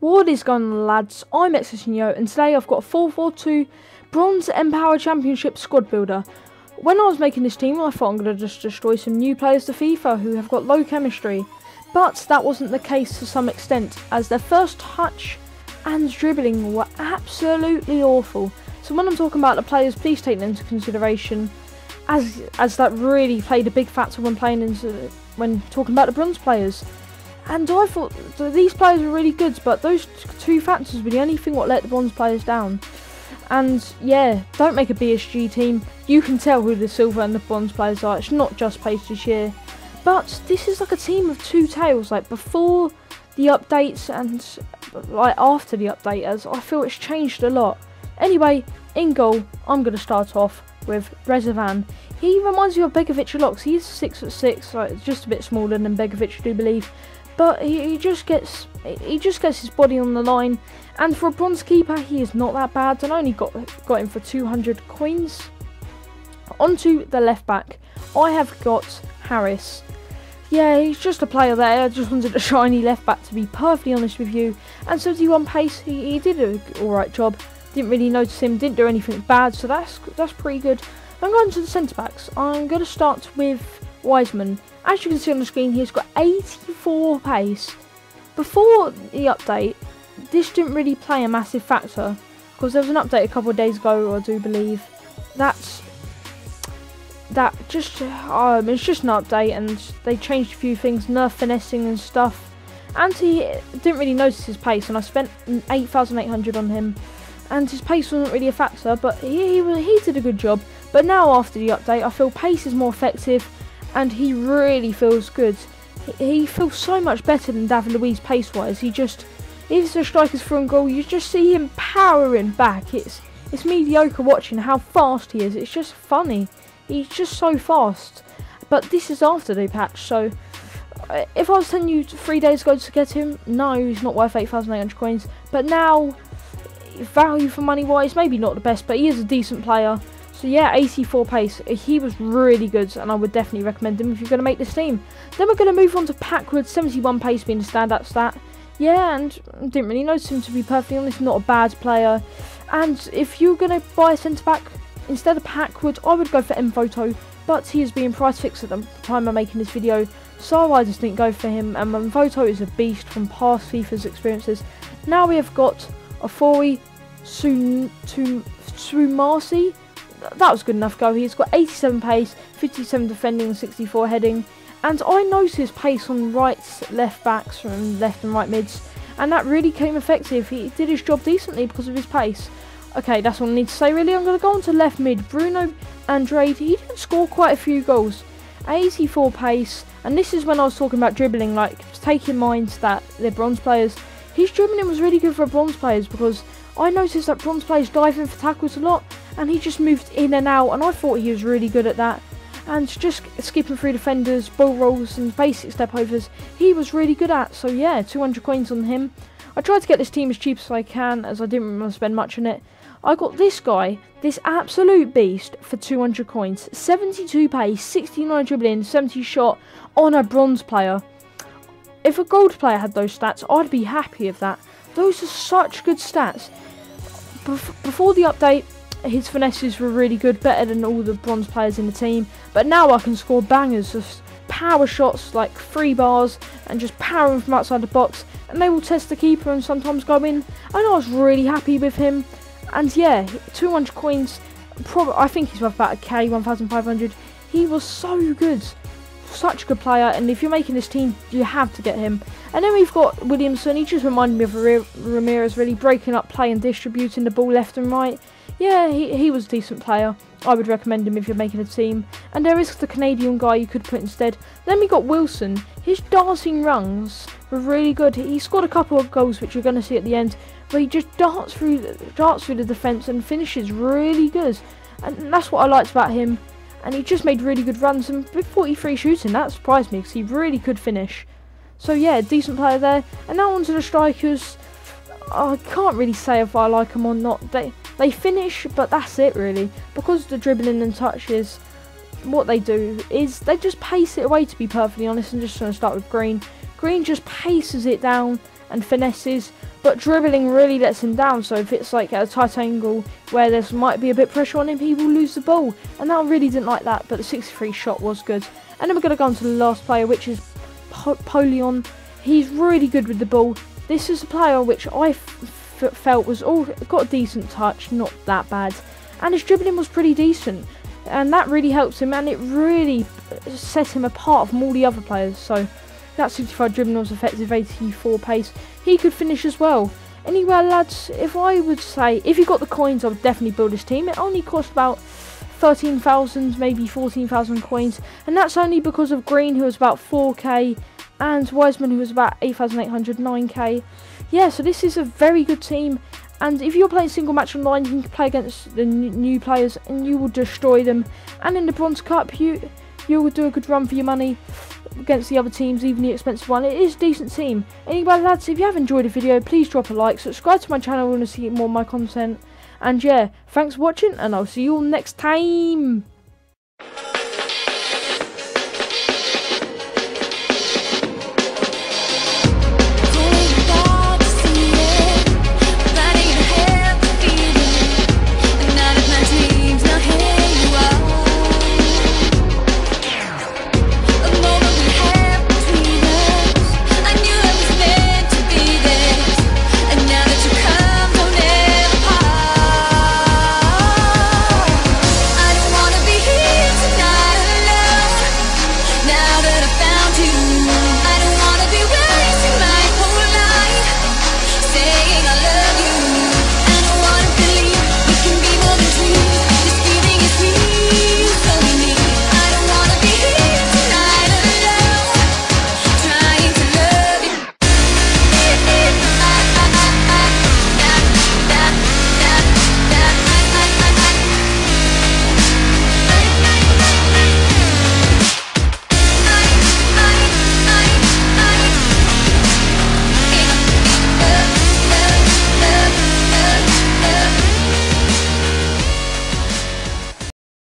What is going on, lads? I'm Exosinho, and today I've got a 4-4-2 Bronze Empower Championship squad builder. When I was making this team, I thought I'm going to just destroy some new players to FIFA who have got low chemistry. But that wasn't the case to some extent, as their first touch and dribbling were absolutely awful. So when I'm talking about the players, please take them into consideration, as that really played a big factor when when talking about the bronze players. And I thought that these players were really good, but those two factors were the only thing what let the bronze players down. And yeah, don't make a BSG team. You can tell who the silver and the bronze players are. It's not just pastry cheer. But this is like a team of two tails, like before the updates and like after the update, as I feel it's changed a lot. Anyway, in goal, I'm going to start off with Rezovan. He reminds me of Begovic a lot, because he's 6'6", like just a bit smaller than Begovic, I do believe. But he just gets his body on the line, and for a bronze keeper, he is not that bad. And I only got him for 200 coins. Onto the left back, I have got Harris. Yeah, he's just a player there. I just wanted a shiny left back, to be perfectly honest with you. And 71 pace, he did an alright job. Didn't really notice him, didn't do anything bad, so that's pretty good. I'm going to the centre backs. I'm going to start with Wiseman. As you can see on the screen, he's got 84 pace. Before the update, this didn't really play a massive factor, because there was an update a couple of days ago, I do believe. It's just an update, and they changed a few things, nerf finessing and stuff. And he didn't really notice his pace, and I spent 8,800 on him. And his pace wasn't really a factor, but he did a good job. But now after the update, I feel pace is more effective, and he really feels good. He feels so much better than David Luiz pace-wise. If the striker's through and goal, you just see him powering back. It's mediocre watching how fast he is. It's just funny. He's just so fast. But this is after the patch, so if I was telling you 3 days ago to get him, no, he's not worth 8,800 coins. But now, value for money wise, maybe not the best, but he is a decent player. So yeah, 84 pace, he was really good, and I would definitely recommend him if you're going to make this team. Then we're going to move on to Packwood, 71 pace being the standout stat. Yeah, and didn't really notice him, to be perfectly honest, not a bad player. And if you're going to buy a centre back instead of Packwood, I would go for Mvoto, but he is being price fixed at the time I'm making this video, so I just didn't go for him. And Mvoto is a beast from past FIFA's experiences. Now we have got Ofori Tsumasi. That was good enough go. He's got 87 pace, 57 defending and 64 heading. And I noticed pace on left backs from left and right mids, and that really came effective. He did his job decently because of his pace. Okay, that's all I need to say really. I'm going to go on to left mid. Bruno Andrade, he did score quite a few goals. 84 pace, and this is when I was talking about dribbling, like take in mind that they're bronze players. His dribbling was really good for bronze players, because I noticed that bronze players dive in for tackles a lot, and he just moved in and out, and I thought he was really good at that. And just skipping through defenders, ball rolls and basic step overs, he was really good at. So yeah, 200 coins on him. I tried to get this team as cheap as I can, as I didn't want to spend much on it. I got this guy, this absolute beast, for 200 coins. 72 pace, 69 dribbling, 70 shot on a bronze player. If a gold player had those stats, I'd be happy with that. Those are such good stats. Before the update, his finesses were really good, better than all the bronze players in the team. But now I can score bangers, just power shots like 3 bars, and just powering from outside the box. And they will test the keeper and sometimes go in. And I was really happy with him. And yeah, 200 coins, I think he's worth about a K, 1,500. He was so good. Such a good player, and if you're making this team, you have to get him. And then we've got Williamson. He just reminded me of Ramirez, really breaking up play and distributing the ball left and right. Yeah, he was a decent player. I would recommend him if you're making a team. And there is the Canadian guy you could put instead. Then we got Wilson. His dancing runs were really good. He scored a couple of goals, which you're going to see at the end, where he just darts through the defence and finishes really good. And that's what I liked about him. And he just made really good runs, and with 43 shooting, that surprised me, because he really could finish. So yeah, decent player there. And now on to the strikers. I can't really say if I like them or not. They finish, but that's it really. Because the dribbling and touches, what they do is they just pace it away, to be perfectly honest. I'm just going to start with Green. Green just paces it down, and finesses, but dribbling really lets him down. So if it's like at a tight angle where there might be a bit of pressure on him, he will lose the ball, and I really didn't like that, but the 63 shot was good. And then we're going to go on to the last player, which is Polion. He's really good with the ball. This is a player which I felt was got a decent touch, not that bad, and his dribbling was pretty decent, and that really helps him, and it really set him apart from all the other players. So that 65 dribbling was effective, 84 pace. He could finish as well. Anyway, lads, if I would say, if you got the coins, I would definitely build this team. It only cost about 13,000, maybe 14,000 coins, and that's only because of Green, who was about 4k, and Wiseman, who was about 8,800, 9k. Yeah, so this is a very good team, and if you're playing single match online, you can play against the new players, and you will destroy them. And in the Bronze Cup, you will do a good run for your money against the other teams, even the expensive one. It is a decent team. Anyway, lads, if you have enjoyed the video, please drop a like, subscribe to my channel if you want to see more of my content, and yeah, thanks for watching, and I'll see you all next time.